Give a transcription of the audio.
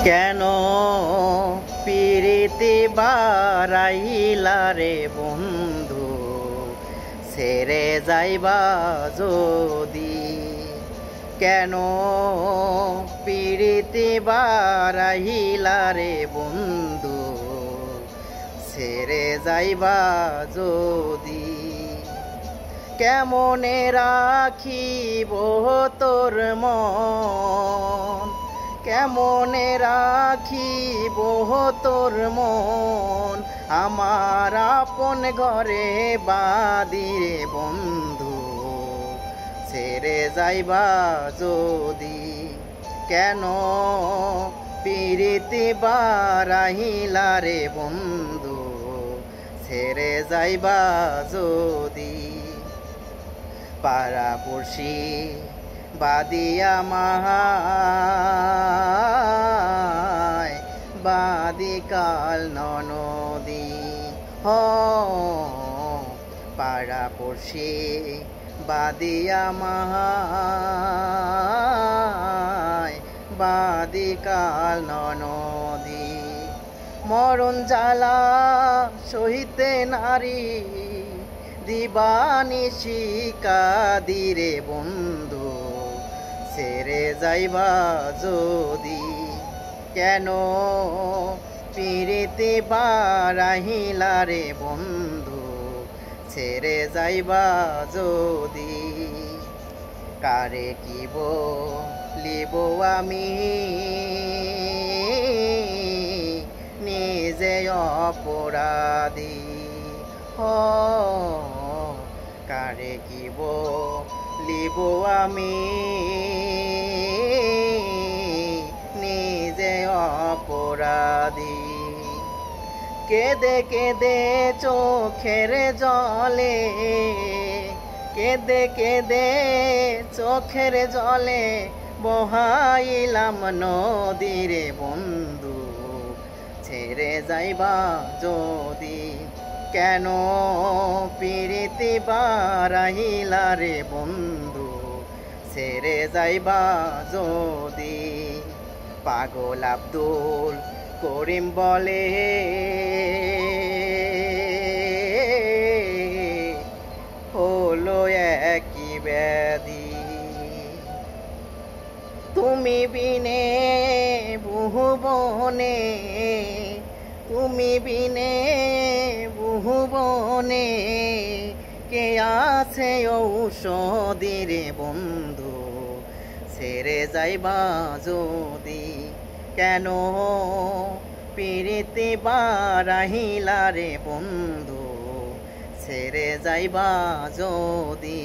কেন পিরিতি বারাইলা রে বন্ধু, ছেড়ে যাইবা যদি। কেন পিরিতি বারাইলা রে বন্ধু, ছেড়ে যাইবা যদি। কেমনে রাখিব তোর মন, কেমনে রাখিব তোর মন, আমার আপন ঘরে বাদিরে বন্ধু, ছেড়ে যাইবা যদি। কেন পিরিতি বারাইলা রে বন্ধু, ছেড়ে যাইবা যদি। পাড়াপড়শি বাদিয়া মাহায়, বাদিকাল ননদী পাড়াপড়শি বাদিয়া মাহায়, বাদিকাল ননদী। মরণ জ্বালা সহিতে নারী, দিবানিশি কাদিরে বন্ধু, ছেড়ে যাইবা যদি। কেন পিরিতি বারাইলা রে বন্ধু, ছেড়ে যাইবা যদি। কারে কি বলিব আমি, নিজে অপরাধী। কারে কি বলিব আমি, নিজে অপরাধী। কেঁদে কেঁদে চোখের জলে, কেঁদে কেঁদে চোখের জলে, বহাইলাম নদীরে বন্ধু, ছেড়ে যাইবা যদি। কেন পিরিতি বারাইলা রে বন্ধু, ছেড়ে যাইবা যদি। পাগল আব্দুল করিম বলে, হলো একই ব্যাধি। তুমি বিনে ভুবনে, তুমি বিনে ভুবনে, কে আছে ঔষধি রে বন্ধু, ছেড়ে যাইবা যদি। কেন পিরিতি বারাইলা রে বন্ধু, ছেড়ে যাইবা যদি।